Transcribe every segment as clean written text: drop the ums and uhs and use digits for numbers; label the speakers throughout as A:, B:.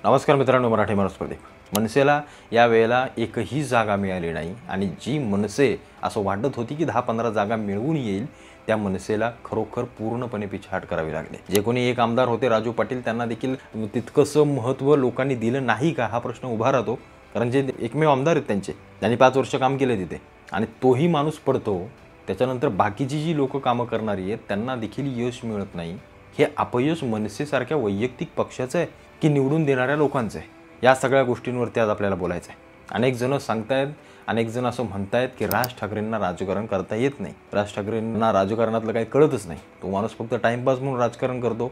A: नमस्कार मित्रांनो, मराठी माणूस प्रदीप। मनसेला या वेळेला एकही जागा मिळाली नाही आणि जी मनसे असं वाटत होती की 10-15 जागा मिळवून येईल, त्या मनसेला खरोखर पूर्णपणे पिछाट करावी लागली। जे कोणी एक आमदार होते राजू पाटील, त्यांना देखील तितकंसं महत्त्व लोकांनी दिलं नाही का, हा प्रश्न उभा राहतो। कारण जे एकमेव आमदार आहेत त्यांनी 5 वर्ष काम केले तिथे आणि तोही माणूस पडतो। त्याच्यानंतर बाकीची जी लोक कामं करणारी आहेत त्यांना देखील यश मिळत नाही। हे अपयश मनसेसारख्या वैयक्तिक पक्षाचं आहे की निवडून देणाऱ्या लोकांचं आहे? या सगळ्या गोष्टींवरती आज आपल्याला बोलायचं आहे। अनेक जण सांगतायत, अनेक जण असं म्हणतायत की राज ठाकरेंना राजकारण करता येत नाही, राज ठाकरेंना राजकारणातलं काही कळतच नाही, तो माणूस फक्त टाइमपास म्हणून राजकारण करतो,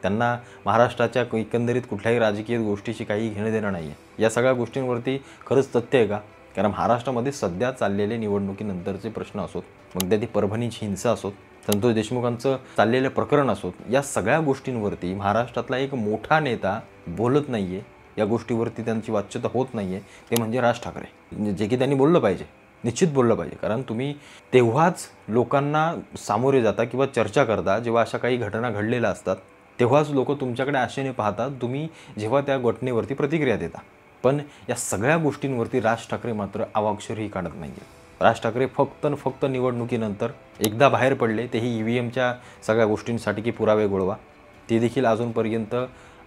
A: त्यांना महाराष्ट्राच्या एकंदरीत कुठल्याही राजकीय गोष्टीशी काही घेणं देणं नाही आहे। या सगळ्या गोष्टींवरती खरंच तथ्य आहे का? कारण महाराष्ट्रामध्ये सध्या चाललेले निवडणुकीनंतरचे प्रश्न असोत, मग त्या ती परभणीची हिंसा असोत, संतोष देशमुखांचं चाललेलं प्रकरण असोत, या सगळ्या गोष्टींवरती महाराष्ट्रातला एक मोठा नेता बोलत नाही आहे। या गोष्टीवरती त्यांची वाच्यता होत नाही आहे, ते म्हणजे राज ठाकरे। जे की त्यांनी बोललं पाहिजे, निश्चित बोललं पाहिजे। कारण तुम्ही तेव्हाच लोकांना सामोरे जाता किंवा चर्चा करता जेव्हा अशा काही घटना घडलेल्या असतात, तेव्हाच लोक तुमच्याकडे आशेने पाहतात, तुम्ही जेव्हा त्या घटनेवरती प्रतिक्रिया देता। पण या सगळ्या गोष्टींवरती राज ठाकरे मात्र अवाक्षरही काढत नाही आहे। राज ठाकरे फक्त निवडणुकीनंतर एकदा बाहेर पडले, तेही EVMच्या सगळ्या गोष्टींसाठी की पुरावे गोळवा, ते देखील अजूनपर्यंत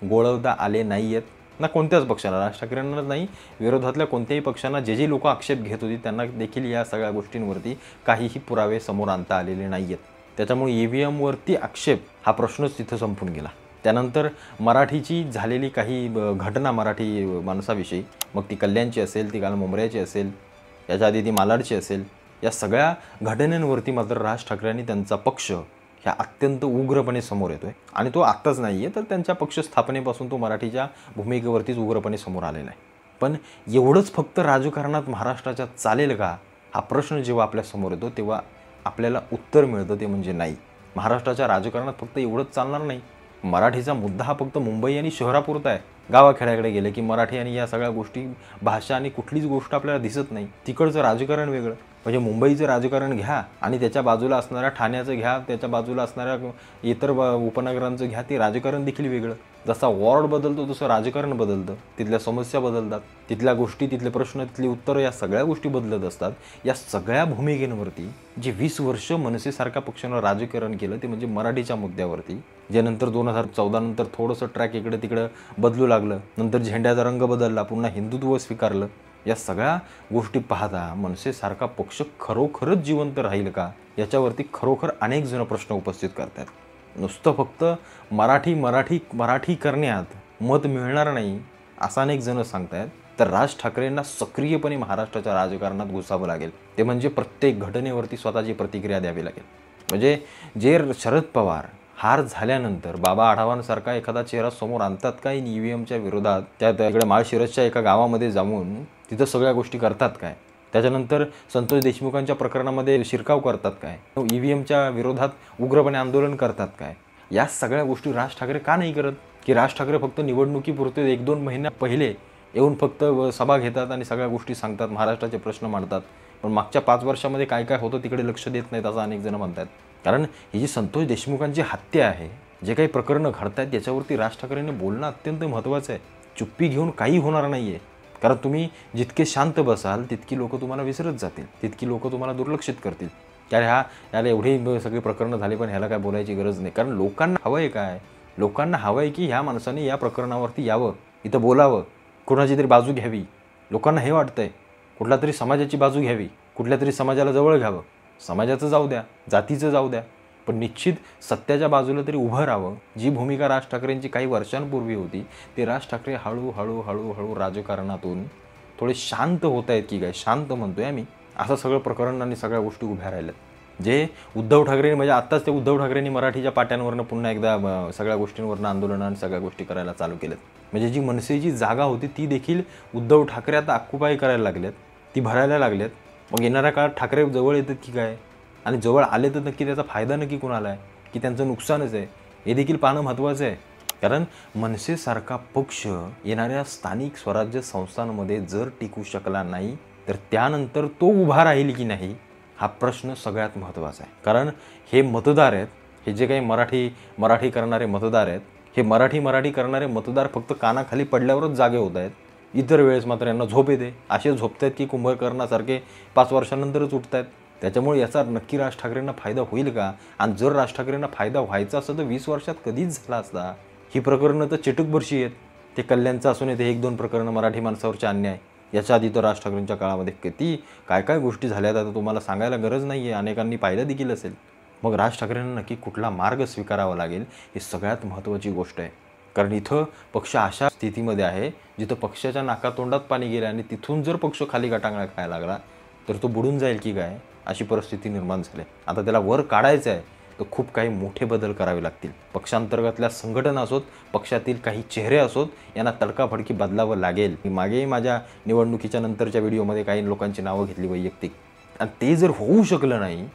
A: गोळवता आले नाही आहेत ना कोणत्याच पक्षाला। राज ठाकरेंना नाही, विरोधातल्या कोणत्याही पक्षांना जे लोक आक्षेप घेत होती त्यांना देखील या सगळ्या गोष्टींवरती काहीही पुरावे समोर आणता आलेले नाही आहेत। त्याच्यामुळे EVMवरती आक्षेप हा प्रश्नच तिथं संपून गेला। त्यानंतर मराठीची झालेली काही घटना मराठी माणसाविषयी, मग ती कल्याणची असेल, ती काल मुंबऱ्याची असेल, याच्या आधी ती मालाडची असेल, या सगळ्या घटनांवरती मात्र राज ठाकरेंनी त्यांचा पक्ष ह्या अत्यंत उग्रपणे समोर येतोय। आणि तो आत्ताच नाही आहे, तर त्यांच्या पक्ष स्थापनेपासून तो मराठीच्या भूमिकेवरतीच उग्रपणे समोर आलेला आहे। पण एवढंच फक्त राजकारणात महाराष्ट्राच्या चालेल का, हा प्रश्न जेव्हा आपल्यासमोर येतो तेव्हा आपल्याला उत्तर मिळतं ते म्हणजे नाही। महाराष्ट्राच्या राजकारणात फक्त एवढंच चालणार नाही। मराठीचा मुद्दा हा फक्त मुंबई आणि शहरापुरता आहे। गावाखेड्याकडे गेले की मराठी आणि या सगळ्या गोष्टी, भाषा आणि कुठलीच गोष्ट आपल्याला दिसत नाही। तिकडचं राजकारण वेगळं, म्हणजे मुंबईचं राजकारण घ्या आणि त्याच्या बाजूला असणाऱ्या ठाण्याचं घ्या, त्याच्या बाजूला असणाऱ्या इतर उपनगरांचं घ्या, ते राजकारण देखील वेगळं। जसा वॉर्ड बदलतो तसं राजकारण बदलतं, तिथल्या समस्या बदलतात, तिथल्या गोष्टी, तिथले प्रश्न, तिथली उत्तरं, या सगळ्या गोष्टी बदलत असतात। या सगळ्या भूमिकेवरती जे 20 वर्ष मनसेसारख्या पक्षानं राजकारण केलं ते म्हणजे मराठीच्या मुद्द्यावरती, जे नंतर 2014 नंतर थोडंसं ट्रॅक इकडे तिकडं बदलू लागलं, नंतर झेंड्याचा रंग बदलला, पुन्हा हिंदुत्व स्वीकारलं। या सगळ्या गोष्टी पाहता मनसेसारखा पक्ष खरोखरच जिवंत राहील का, याच्यावरती खरोखर अनेक जण प्रश्न उपस्थित करतात। नुसतं फक्त मराठी मराठी मराठी करण्यात मत मिळणार नाही असं अनेक जण सांगतायत, तर राज ठाकरेंना सक्रियपणे महाराष्ट्राच्या राजकारणात घुसावं लागेल। ते म्हणजे प्रत्येक घटनेवरती स्वतःची प्रतिक्रिया द्यावी लागेल। म्हणजे जे शरद पवार हार झाल्यानंतर बाबा आढावांसारखा एखादा चेहरा समोर आणतात काय EVMच्या विरोधात, त्या इकडे माळशिरसच्या एका गावामध्ये जाऊन तिथं सगळ्या गोष्टी करतात काय, त्याच्यानंतर संतोष देशमुखांच्या प्रकरणामध्ये शिरकाव करतात काय, EVMच्या विरोधात उग्रपणे आंदोलन करतात काय, या सगळ्या गोष्टी राज ठाकरे का नाही करत? की राज ठाकरे फक्त निवडणुकीपुरते 1-2 महिन्या पहिले येऊन फक्त सभा घेतात आणि सगळ्या गोष्टी सांगतात, महाराष्ट्राचे प्रश्न मांडतात, पण मागच्या 5 वर्षामध्ये काय काय होतं तिकडे लक्ष देत नाहीत असं अनेक जण म्हणतात। कारण ही जी संतोष देशमुखांची हत्या आहे, जे काही प्रकरणं घडत आहेत, त्याच्यावरती राज ठाकरेंनी बोलणं अत्यंत महत्त्वाचं आहे। चुप्पी घेऊन काही होणार नाही आहे। कारण तुम्ही जितके शांत बसाल तितकी लोक तुम्हाला विसरत जातील, तितकी लोक तुम्हाला दुर्लक्षित करतील। त्याला याला एवढी सगळी प्रकरणं झाली पण ह्याला काय बोलायची गरज नाही। कारण लोकांना हवं आहे काय? लोकांना हवं आहे की ह्या माणसाने या प्रकरणावरती यावं, इथं बोलावं, कोणाची तरी बाजू घ्यावी। लोकांना हे वाटतंय कुठल्या तरी समाजाची बाजू घ्यावी, कुठल्या तरी समाजाला जवळ घ्यावं। समाजाचं जाऊ द्या, जातीचं जाऊ द्या, पण निश्चित सत्याच्या बाजूला तरी उभं राहावं। जी भूमिका राज ठाकरेंची काही वर्षांपूर्वी होती, ते राज ठाकरे हळूहळू राजकारणातून थोडे शांत होत आहेत की काय, शांत म्हणतोय आम्ही, असं सगळं प्रकरण आणि सगळ्या गोष्टी उभ्या राहिल्यात। जे उद्धव ठाकरे, म्हणजे आत्ताच ते उद्धव ठाकरेंनी मराठीच्या पाट्यांवरनं पुन्हा एकदा सगळ्या गोष्टींवरनं आंदोलनं आणि सगळ्या गोष्टी करायला चालू केल्यात। म्हणजे जी मनसेची जागा होती ती देखील उद्धव ठाकरे आता ऑक्युपाय करायला लागलेत, ती भरायला लागलेत। मग येणाऱ्या काळात ठाकरे जवळ येतात की काय, आणि जवळ आले तर नक्की त्याचा फायदा नक्की कोणाला आहे की त्यांचं नुकसानच आहे, हे देखील पाहणं महत्त्वाचं आहे। कारण मनसेसारखा पक्ष येणाऱ्या स्थानिक स्वराज्य संस्थांमध्ये जर टिकू शकला नाही, तर त्यानंतर तो उभा राहील की नाही, हा प्रश्न सगळ्यात महत्त्वाचा आहे। कारण हे मतदार आहेत, हे जे काही मराठी करणारे मतदार आहेत, हे मराठी करणारे मतदार फक्त कानाखाली पडल्यावरच जागे होत आहेत. इतर वेळेस मात्र यांना झोप येते. असे झोपत आहेत की कुंभकर्णासारखे 5 वर्षानंतरच उठत आहेत. त्याच्यामुळे याचा नक्की राज ठाकरेंना फायदा होईल का? आणि जर राज ठाकरेंना फायदा व्हायचा असता तर 20 वर्षात कधीच झाला असता. ही प्रकरणं तर चिटकबरशी आहेत. ते कल्याणचं असून ते 1-2 प्रकरणं मराठी माणसावरचे अन्याय. याच्या आधी तर राज ठाकरेंच्या काळामध्ये किती काय गोष्टी झाल्यात आता तुम्हाला सांगायला गरज नाही आहे. अनेकांनी पाहिलं देखील असेल. मग राज ठाकरेंना नक्की कुठला मार्ग स्वीकारावा लागेल ही सगळ्यात महत्त्वाची गोष्ट आहे. कारण इथं पक्ष अशा स्थितीमध्ये आहे जिथं पक्षाच्या नाकातोंडात पाणी गेलं आणि तिथून जर पक्ष खाली गटांगळा खायला लागला तर तो बुडून जाईल की काय, अशी परिस्थिती निर्माण झाली. आता त्याला वर काढायचं आहे तर खूप काही मोठे बदल करावे लागतील. पक्षांतर्गतल्या संघटना असोत, पक्षातील काही चेहरे असोत, यांना तडकाफडकी बदलावं लागेल. मागे माझ्या निवडणुकीच्या नंतरच्या व्हिडिओमध्ये काही लोकांची नावं घेतली वैयक्तिक, आणि ते जर होऊ शकलं नाही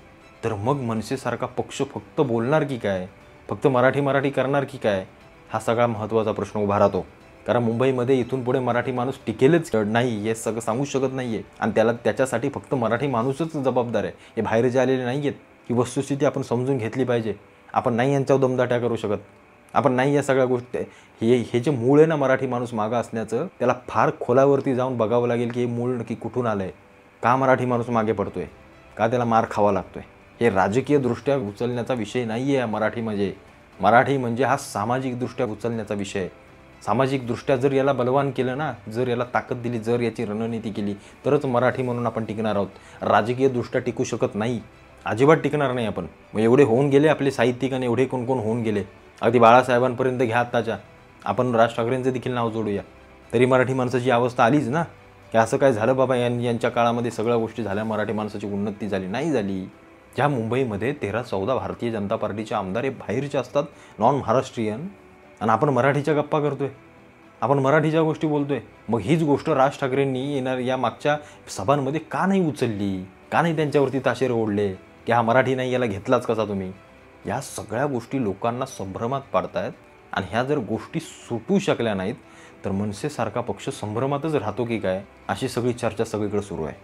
A: तर मग मनसेसारखा पक्ष फक्त बोलणार की काय, फक्त मराठी करणार की काय, हा सगळा महत्त्वाचा प्रश्न उभा राहतो. कारण मुंबईमध्ये इथून पुढे मराठी माणूस टिकेलच नाही हे सगळं सांगू शकत नाही आहे. आणि त्याच्यासाठी फक्त मराठी माणूसच जबाबदार आहे. हे बाहेर जे आलेले नाही आहेत. ही वस्तुस्थिती आपण समजून घेतली पाहिजे. आपण नाही यांच्यावर दमदाट्या करू शकत. आपण नाही या सगळ्या गोष्टी, हे जे मूळ आहे ना मराठी माणूस मागं असण्याचं, त्याला फार खोलावरती जाऊन बघावं लागेल की हे मूळ नक्की कुठून आलं आहे, का मराठी माणूस मागे पडतोय, का त्याला मार खावा लागतोय. हे राजकीयदृष्ट्या उचलण्याचा विषय नाही आहे. मराठी म्हणजे हा सामाजिकदृष्ट्या उचलण्याचा विषय आहे. सामाजिकदृष्ट्या जर याला बलवान केलं ना, जर याला ताकद दिली, जर याची रणनीती केली तरच मराठी म्हणून आपण टिकणार आहोत. राजकीयदृष्ट्या टिकू शकत नाही, अजिबात टिकणार नाही आपण. मग एवढे होऊन गेले आपले साहित्यिक आणि एवढे कोण होऊन गेले, अगदी बाळासाहेबांपर्यंत घ्या आत्ताच्या. आपण राज ठाकरेंचं देखील नाव जोडूया, तरी मराठी माणसाची अवस्था आलीच ना की असं काय झालं बाबा यांच्या काळामध्ये सगळ्या गोष्टी झाल्या, मराठी माणसाची उन्नती झाली नाही झाली. ज्या मुंबईमध्ये 13-14 भारतीय जनता पार्टीचे आमदार हे बाहेरचे असतात, नॉन महाराष्ट्रीयन, आणि आपण मराठीच्या गप्पा करतोय, आपण मराठीच्या गोष्टी बोलतोय. मग हीच गोष्ट राज ठाकरेंनी येणार या मागच्या सभांमध्ये का नाही उचलली, का नाही त्यांच्यावरती ताशेरे ओढले की हा मराठी नाही, याला घेतलाच कसा तुम्ही. या सगळ्या गोष्टी लोकांना संभ्रमात पाडतायत. आणि ह्या जर गोष्टी सुटू शकल्या नाहीत तर मनसेसारखा पक्ष संभ्रमातच राहतो की काय, अशी सगळी चर्चा सगळीकडे सुरू आहे.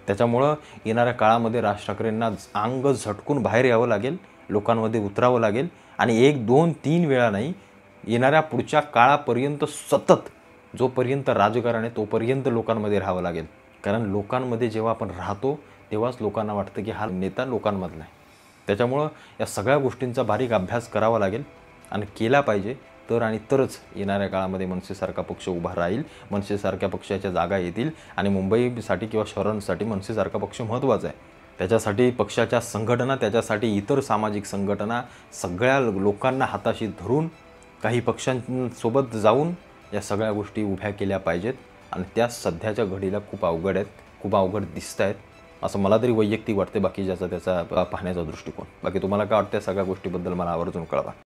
A: त्याच्यामुळं येणाऱ्या काळामध्ये राज ठाकरेंना अंग झटकून बाहेर यावं लागेल, लोकांमध्ये उतरावं लागेल. आणि 1, 2, 3 वेळा नाही, येणाऱ्या पुढच्या काळापर्यंत सतत जोपर्यंत राजकारण आहे तोपर्यंत लोकांमध्ये राहावं लागेल. कारण लोकांमध्ये जेव्हा आपण राहतो तेव्हाच लोकांना वाटतं की हा नेता लोकांमधला आहे. त्याच्यामुळं या सगळ्या गोष्टींचा बारीक अभ्यास करावा लागेल आणि केला पाहिजे. तरच येणाऱ्या काळामध्ये मनसेसारखा पक्ष उभा राहील, मनसेसारख्या पक्षाच्या जागा येतील. आणि मुंबईसाठी किंवा शहरांसाठी मनसेसारखा पक्ष महत्त्वाचा आहे. त्याच्यासाठी पक्षाच्या संघटना, त्याच्यासाठी इतर सामाजिक संघटना, सगळ्या लोकांना हाताशी धरून काही पक्षांसोबत जाऊन या सगळ्या गोष्टी उभ्या केल्या पाहिजेत. आणि त्या सध्याच्या घडीला खूप अवघड आहेत, खूप अवघड दिसत आहेत असं मला तरी वैयक्तिक वाटते. बाकी ज्याचा त्याचा पाहण्याचा दृष्टिकोन. बाकी तुम्हाला काय वाटतं, सगळ्या गोष्टीबद्दल मला आवर्जून कळवा.